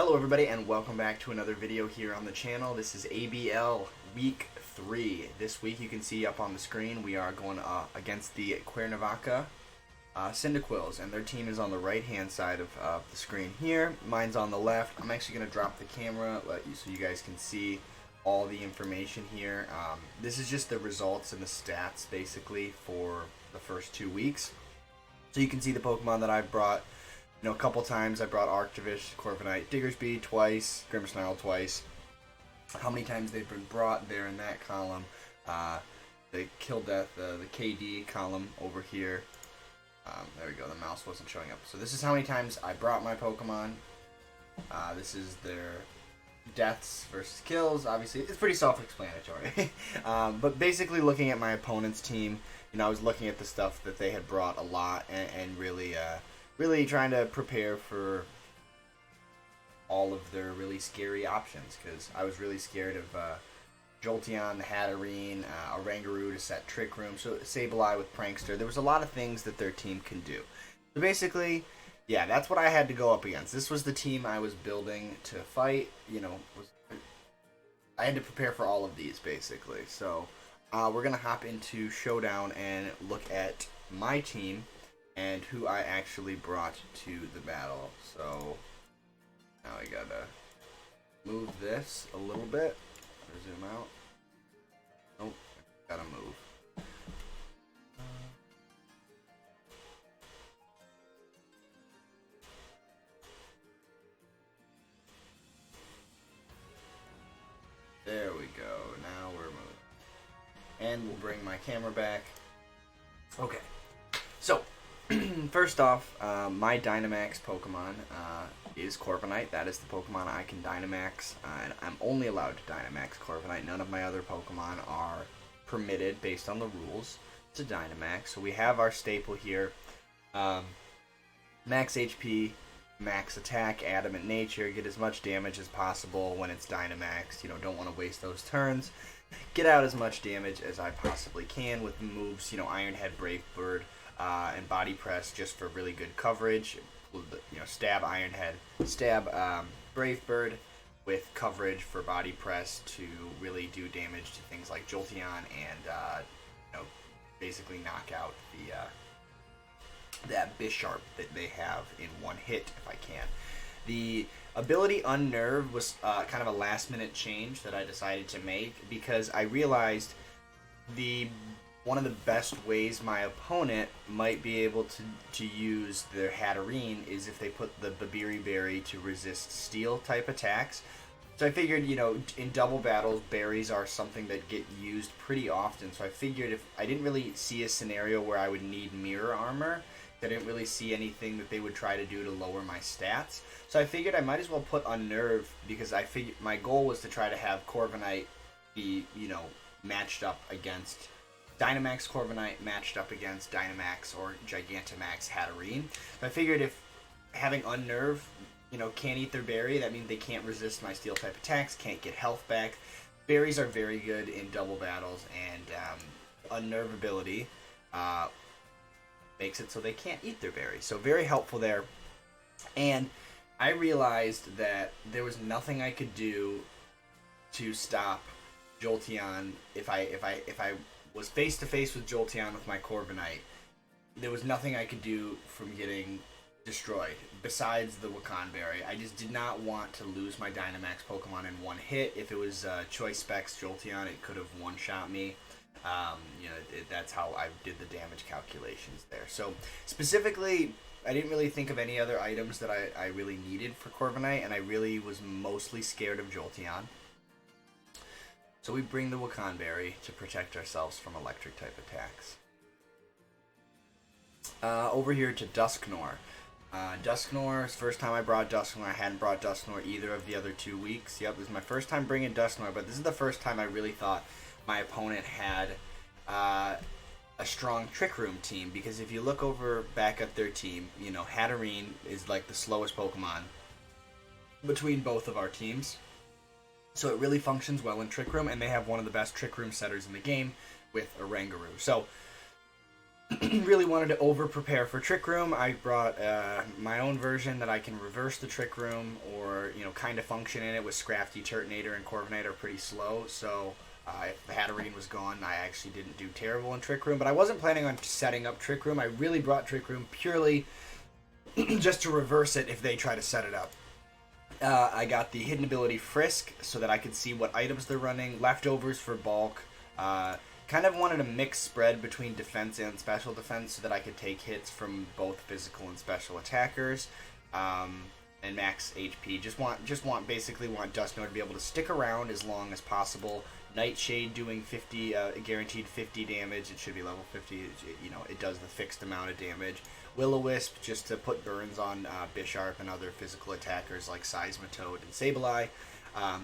Hello everybody and welcome back to another video here on the channel. This is ABL week 3. This week you can see up on the screen we are going against the Cuernavaca Cyndaquils, and their team is on the right hand side of the screen here. Mine's on the left. I'm actually going to drop the camera so you guys can see all the information here. This is just the results and the stats basically for the first 2 weeks. So you can see the Pokemon that I've brought. A couple times I brought Arctivish, Corviknight, Diggersby twice, Grimmsnarl twice. How many times they've been brought there in that column. The Kill Death, the KD column over here. There we go, the mouse wasn't showing up. So this is how many times I brought my Pokemon. This is their deaths versus kills. Obviously, it's pretty self-explanatory. But basically looking at my opponent's team, I was looking at the stuff that they had brought a lot and really trying to prepare for all of their really scary options, because I was really scared of Jolteon, the Hatterene, Oranguru to set Trick Room, so Sableye with Prankster. There was a lot of things that their team can do. So basically, yeah, that's what I had to go up against. This was the team I was building to fight. I had to prepare for all of these, basically. So we're going to hop into Showdown and look at my team and who I actually brought to the battle. So now I gotta move this a little bit or zoom out. Nope, gotta move. There we go. Now we're moving. And we'll bring my camera back. Okay. So first off, my Dynamax Pokemon is Corviknight. That is the Pokemon I can Dynamax, and I'm only allowed to Dynamax Corviknight. None of my other Pokemon are permitted, based on the rules, to Dynamax. So we have our staple here. Max HP, max attack, adamant nature, get as much damage as possible when it's Dynamaxed. Don't want to waste those turns. Get out as much damage as I possibly can with moves, Iron Head, Brave Bird, and Body Press just for really good coverage. Stab Iron Head, stab Brave Bird with coverage for Body Press to really do damage to things like Jolteon and basically knock out that Bisharp that they have in one hit if I can. The ability Unnerve was kind of a last minute change that I decided to make because I realized one of the best ways my opponent might be able to use their Hatterene is if they put the Babiri Berry to resist steel type attacks. So I figured, in double battles, berries are something that get used pretty often. So I figured if I didn't really see a scenario where I would need mirror armor, I didn't really see anything that they would try to do to lower my stats. So I figured I might as well put Unnerve, because I figured my goal was to try to have Corviknight be, matched up against Dynamax Corviknight matched up against Dynamax or Gigantamax Hatterene. So I figured if having Unnerve, can't eat their berry, that means they can't resist my steel type attacks, can't get health back. Berries are very good in double battles, and Unnerve ability makes it so they can't eat their berry. So very helpful there. And I realized that there was nothing I could do to stop Jolteon if I was face to face with Jolteon with my Corviknight. There was nothing I could do from getting destroyed besides the Wakan Berry. I just did not want to lose my Dynamax Pokemon in one hit. If it was Choice Specs Jolteon, it could have one-shot me. That's how I did the damage calculations there. So specifically, I didn't really think of any other items that I really needed for Corviknight, and I really was mostly scared of Jolteon. So we bring the Wakan Berry to protect ourselves from electric type attacks. Over here to Dusknoir. Dusknoir's first time I brought Dusknoir. I hadn't brought Dusknoir either of the other 2 weeks. Yep, this is my first time bringing Dusknoir, but this is the first time I really thought my opponent had a strong Trick Room team, because if you look over back at their team, Hatterene is like the slowest Pokemon between both of our teams. So it really functions well in Trick Room, and they have one of the best Trick Room setters in the game with Oranguru. So really wanted to over prepare for Trick Room. I brought my own version that I can reverse the Trick Room, or kind of function in it with Scrafty, Turtonator, and Corviknight are pretty slow. So if the Hatterene was gone, I actually didn't do terrible in Trick Room. But I wasn't planning on setting up Trick Room. I really brought Trick Room purely just to reverse it if they try to set it up. I got the hidden ability Frisk so that I could see what items they're running. Leftovers for bulk. Kind of wanted a mixed spread between defense and special defense so that I could take hits from both physical and special attackers. And max HP. Basically want Dusknoir to be able to stick around as long as possible. Nightshade doing 50, guaranteed 50 damage. It should be level 50. It does the fixed amount of damage. Will-O-Wisp just to put burns on Bisharp and other physical attackers like Seismitoad and Sableye.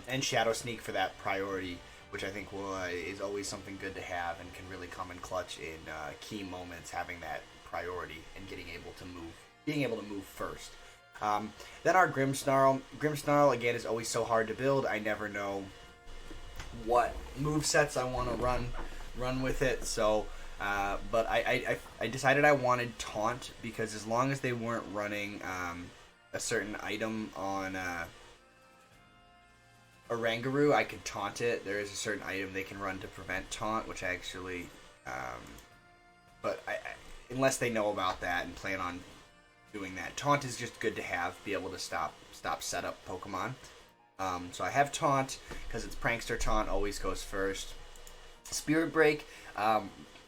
And Shadow Sneak for that priority, which I think is always something good to have and can really come in clutch in key moments, having that priority and being able to move first. Then our Grimmsnarl. Grimmsnarl, again, is always so hard to build. I never know what movesets I want to run with it. So, but I decided I wanted Taunt, because as long as they weren't running a certain item on Oranguru, I could taunt it. There is a certain item they can run to prevent taunt, which I actually, but unless they know about that and plan on doing that, taunt is just good to have, be able to stop setup Pokemon. So I have taunt because it's Prankster Taunt, always goes first. Spirit Break.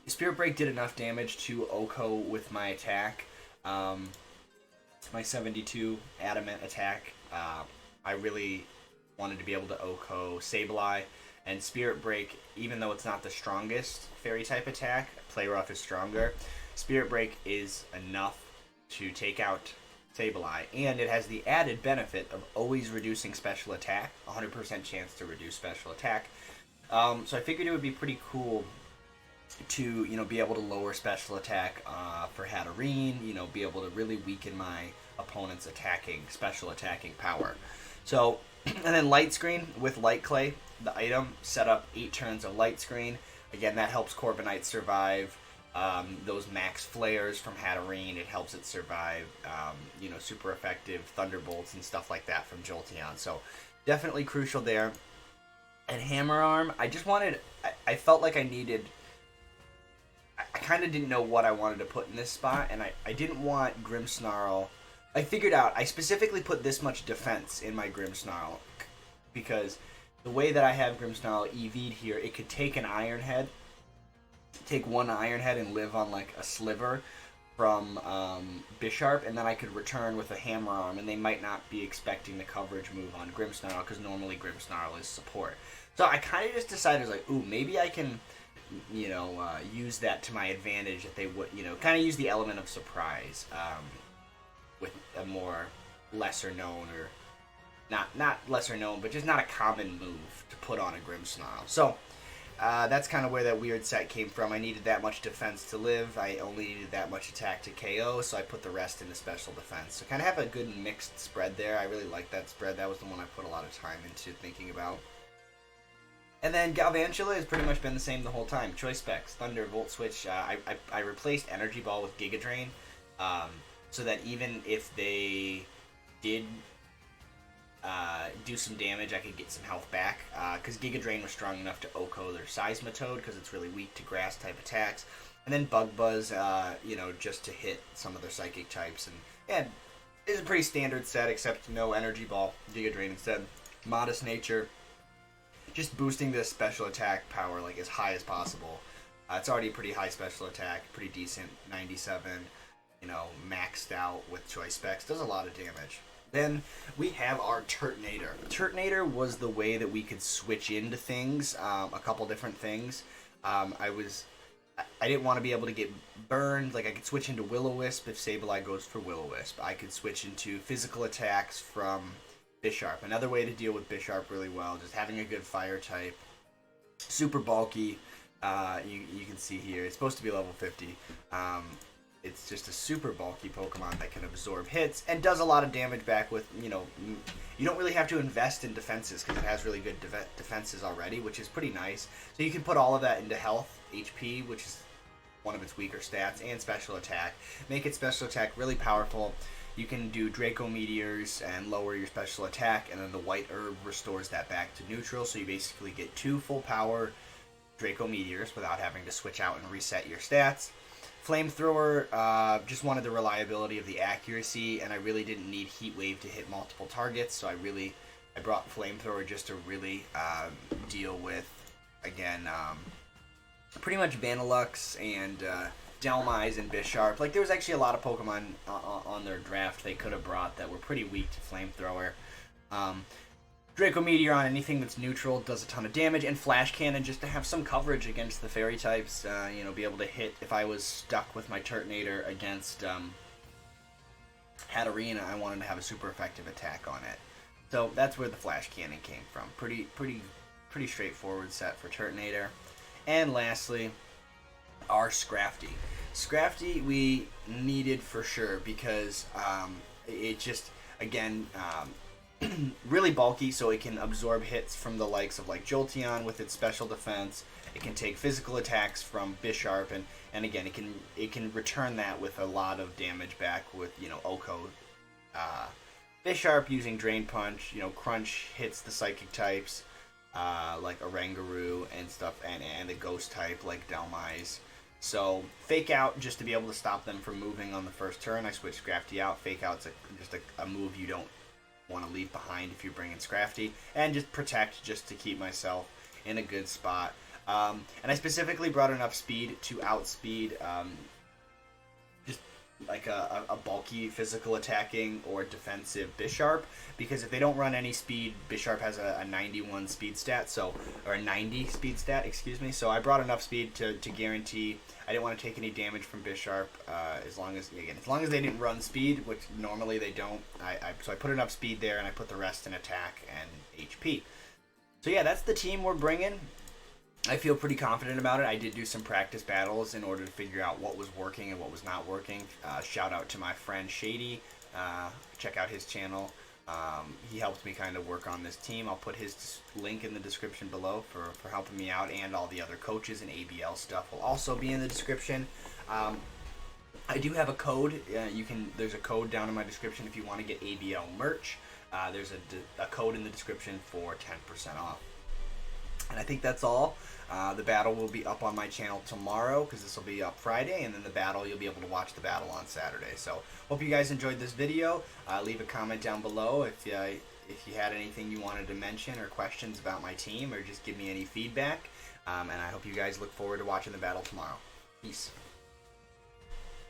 Spirit Break did enough damage to Oko with my attack. My 72 Adamant attack. I really wanted to be able to Oko Sableye, and Spirit Break, even though it's not the strongest fairy type attack, Play Rough is stronger. Spirit Break is enough to take out Sableye, and it has the added benefit of always reducing special attack, 100% chance to reduce special attack. So I figured it would be pretty cool to be able to lower special attack for Hatterene, be able to really weaken my opponent's special attacking power. So, and then Light Screen with Light Clay, the item, set up 8 turns of Light Screen. Again, that helps Corviknight survive those max flares from Hatterene. It helps it survive, super effective Thunderbolts and stuff like that from Jolteon. So, definitely crucial there. And Hammer Arm, I felt like I needed, I kind of didn't know what I wanted to put in this spot, and I didn't want Grimmsnarl. I figured out, I specifically put this much defense in my Grimmsnarl, because the way that I have Grimmsnarl EV'd here, it could take an Iron Head, take one Iron Head and live on like a sliver from Bisharp, and then I could return with a Hammer Arm, and they might not be expecting the coverage move on Grimmsnarl, because normally Grimmsnarl is support. So I kind of just decided, like, ooh, maybe I can, use that to my advantage, that they would, kind of use the element of surprise with a more lesser known, or not lesser known, but just not a common move to put on a Grimmsnarl. So that's kind of where that weird set came from. I needed that much defense to live. I only needed that much attack to KO, so I put the rest into special defense. So kind of have a good mixed spread there. I really like that spread. That was the one I put a lot of time into thinking about. And then Galvantula has pretty much been the same the whole time. Choice Specs, Thunder, Volt Switch. I replaced Energy Ball with Giga Drain, so that even if they did do some damage, I could get some health back. Because Giga Drain was strong enough to Oko their Seismitoad, because it's really weak to grass type attacks. And then Bug Buzz, just to hit some of their psychic types. And it's a pretty standard set, except no Energy Ball, Giga Drain instead. Modest Nature, just boosting the special attack power like as high as possible. It's already pretty high special attack, pretty decent, 97, maxed out with Choice Specs. Does a lot of damage. Then we have our Turtonator. Turtonator was the way that we could switch into things, a couple different things. I didn't want to be able to get burned. Like, I could switch into Will-O-Wisp if Sableye goes for Will-O-Wisp. I could switch into physical attacks from Bisharp. Another way to deal with Bisharp really well, just having a good fire type. Super bulky. You can see here, it's supposed to be level 50. It's just a super bulky Pokemon that can absorb hits and does a lot of damage back with, you don't really have to invest in defenses because it has really good defenses already, which is pretty nice. So you can put all of that into health, HP, which is one of its weaker stats, and special attack. Make its special attack really powerful. You can do Draco Meteors and lower your special attack, and then the white herb restores that back to neutral, so you basically get 2 full power Draco Meteors without having to switch out and reset your stats. Flamethrower, just wanted the reliability of the accuracy, and I really didn't need Heat Wave to hit multiple targets, so I brought Flamethrower just to really deal with, again, pretty much Vanillux and Dhelmise and Bisharp. Like, there was actually a lot of Pokemon on their draft they could have brought that were pretty weak to Flamethrower. Draco Meteor on anything that's neutral does a ton of damage, and Flash Cannon just to have some coverage against the Fairy types, be able to hit if I was stuck with my Turtonator against Hatterene. I wanted to have a super effective attack on it. So that's where the Flash Cannon came from. Pretty straightforward set for Turtonator. And lastly, our Scrafty. Scrafty we needed for sure because it just, again, really bulky, so it can absorb hits from the likes of like Jolteon with its special defense. It can take physical attacks from Bisharp, and again, it can return that with a lot of damage back with, Oko. Bisharp using Drain Punch, Crunch hits the Psychic types like Oranguru and stuff, and the Ghost type like Dhelmise. So Fake Out just to be able to stop them from moving on the first turn. I switched Scrafty out. Fake Out's just a move you don't want to leave behind if you're bringing Scrafty, and just Protect just to keep myself in a good spot. And I specifically brought enough speed to outspeed just like a bulky physical attacking or defensive Bisharp, because if they don't run any speed, Bisharp has a 91 speed stat, or a 90 speed stat, excuse me. So I brought enough speed to guarantee I didn't want to take any damage from Bisharp, as long as they didn't run speed, which normally they don't. So I put enough speed there, and I put the rest in attack and HP. So yeah, that's the team we're bringing. I feel pretty confident about it. I did do some practice battles in order to figure out what was working and what was not working. Shout out to my friend Shady. Check out his channel. He helped me kind of work on this team. I'll put his link in the description below for helping me out, and all the other coaches and ABL stuff will also be in the description. I do have a code. There's a code down in my description if you want to get ABL merch. There's a code in the description for 10% off. And I think that's all. The battle will be up on my channel tomorrow, because this will be up Friday, and then the battle, you'll be able to watch the battle on Saturday. So hope you guys enjoyed this video. Leave a comment down below if you had anything you wanted to mention or questions about my team, or just give me any feedback. And I hope you guys look forward to watching the battle tomorrow. Peace.